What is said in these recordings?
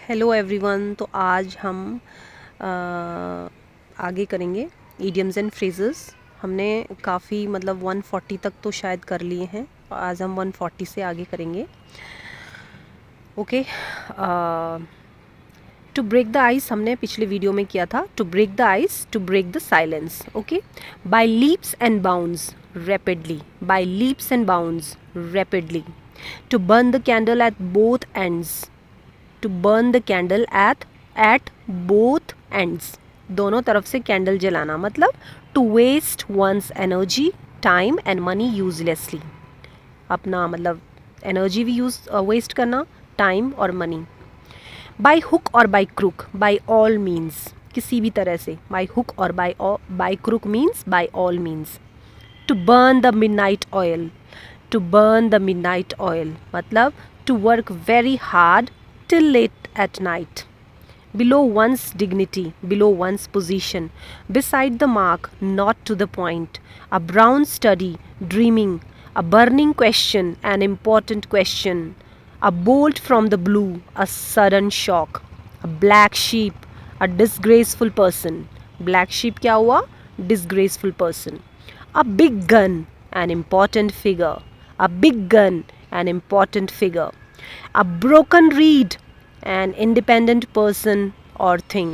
Hello everyone. तो आज हम आगे करेंगे इडियम्स एंड फ्रेजेस। हमने काफ़ी मतलब 140 तक तो शायद कर लिए हैं। आज हम 140 से आगे करेंगे। Okay. To break the ice हमने पिछले वीडियो में किया था। To break the ice, to break the silence. Okay. By leaps and bounds rapidly, by leaps and bounds rapidly, to burn the candle at both ends, to burn the candle at both ends, दोनों तरफ से candle जलाना मतलब to waste one's energy, time and money uselessly, अपना मतलब energy भी waste करना, time और money. By hook or by crook, by all means, किसी भी तरह से। By hook or by crook means by all means. To burn the midnight oil, to burn the midnight oil मतलब to work very hard till late at night, below one's dignity, below one's position, beside the mark, not to the point, a brown study, dreaming, a burning question, an important question, a bolt from the blue, a sudden shock, a black sheep, a disgraceful person. Black sheep क्या हुआ? Disgraceful person. A big gun, an important figure, a big gun, an important figure, a broken reed, an independent person or thing,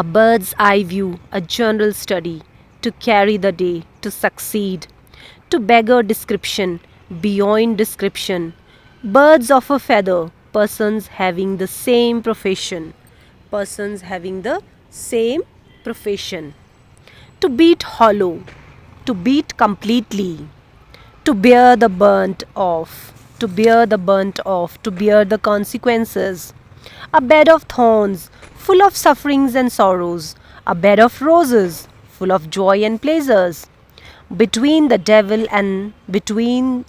a bird's eye view, a general study, to carry the day, to succeed, to beggar description, beyond description, birds of a feather, persons having the same profession, persons having the same profession, to beat hollow, to beat completely, to bear the burnt off, to bear the burnt off, to bear the consequences. A bed of thorns, full of sufferings and sorrows, a bed of roses, full of joy and pleasures. Between the devil and between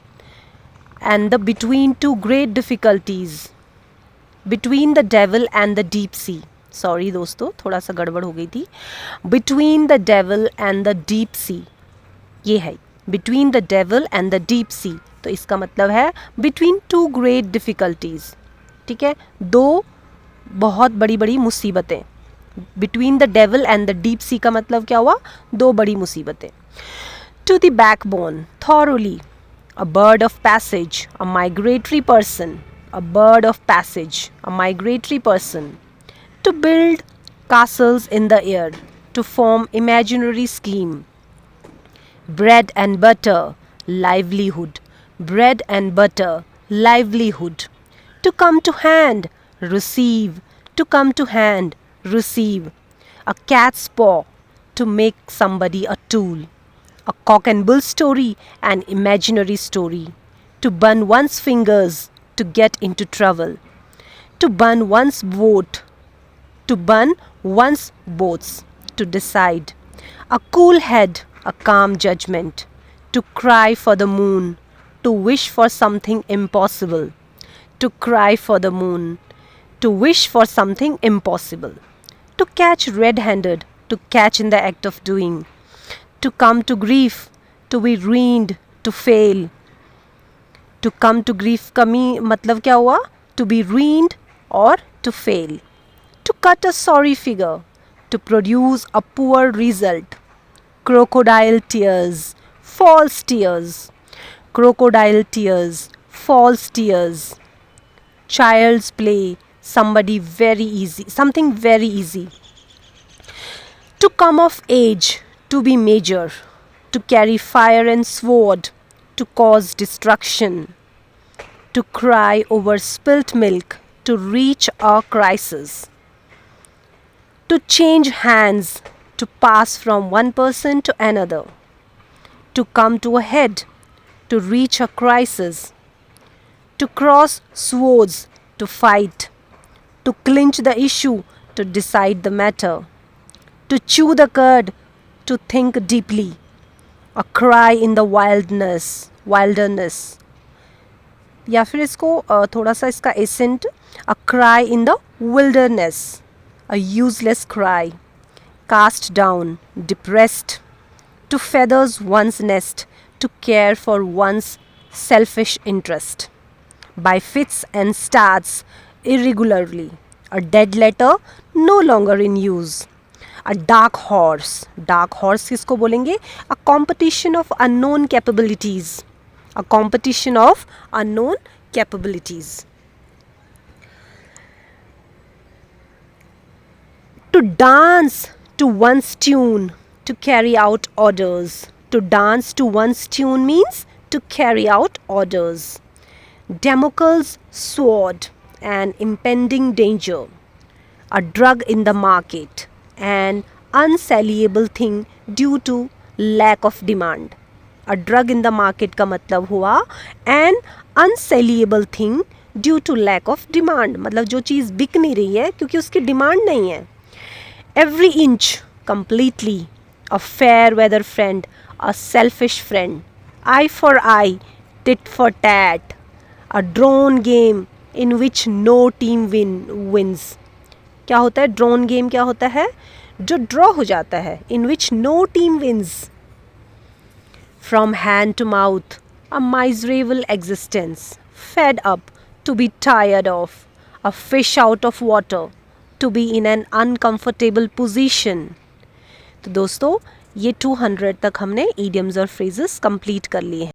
two great difficulties, between the devil and the deep sea. Sorry दोस्तों, थोड़ा सा गड़बड़ हो गई थी। Between the devil and the deep सी, ये है between the devil and the deep सी। तो इसका मतलब है बिटवीन टू ग्रेट डिफ़िकल्टीज़। ठीक है, दो बहुत बड़ी बड़ी मुसीबतें। Between the devil and the deep sea का मतलब क्या हुआ? दो बड़ी मुसीबतें। To the backbone, thoroughly, a bird of passage, a migratory person, a bird of passage, a migratory person. To build castles in the air, to form imaginary scheme. Bread and butter, livelihood. Bread and butter, livelihood. To come to hand, receive. To come to hand, receive. A cat's paw, to make somebody a tool. A cock and bull story, an imaginary story. To burn one's fingers, to get into trouble. To burn one's vote, to burn one's boats, to decide. A cool head, a calm judgment. To cry for the moon, to wish for something impossible. To cry for the moon, to wish for something impossible. To catch red-handed, to catch in the act of doing. To come to grief, to be ruined, to fail. To come to grief का मतलब क्या हुआ? To be ruined or to fail. To cut a sorry figure, to produce a poor result. Crocodile tears, false tears. Crocodile tears, false tears. Child's play, somebody very easy, something very easy. To come of age, to be major. To carry fire and sword, to cause destruction. To cry over spilt milk, to reach a crisis. To change hands, to pass from one person to another. To come to a head, to reach a crisis. To cross swords, to fight. To clinch the issue, to decide the matter. To chew the cud, to think deeply. A cry in the wilderness. या फिर इसको थोड़ा सा इसका accent, a cry in the wilderness. A useless cry, cast down, depressed. To feathers one's nest, to care for one's selfish interest. By fits and starts, irregularly. A dead letter, no longer in use. A dark horse किसको बोलेंगे? A competition of unknown capabilities. A competition of unknown capabilities. To dance to one's tune, to carry out orders. To dance to one's tune means to carry out orders. Damocles sword, an impending danger. A drug in the market, an unsellable thing due to lack of demand. A drug in the market का मतलब हुआ an unsellable thing due to lack of demand, मतलब जो चीज़ बिक नहीं रही है क्योंकि उसकी डिमांड नहीं है. Every inch, completely. A fair weather friend, a selfish friend. Eye for eye, tit for tat. A drawn game in which no team wins. क्या होता है ड्रोन गेम? क्या होता है जो ड्रॉ हो जाता है. In which no team wins. From hand to mouth, a miserable existence. Fed up, to be tired of. A fish out of water, to be in an uncomfortable position. तो दोस्तों ये 200 तक हमने idioms और phrases complete कर लिए हैं.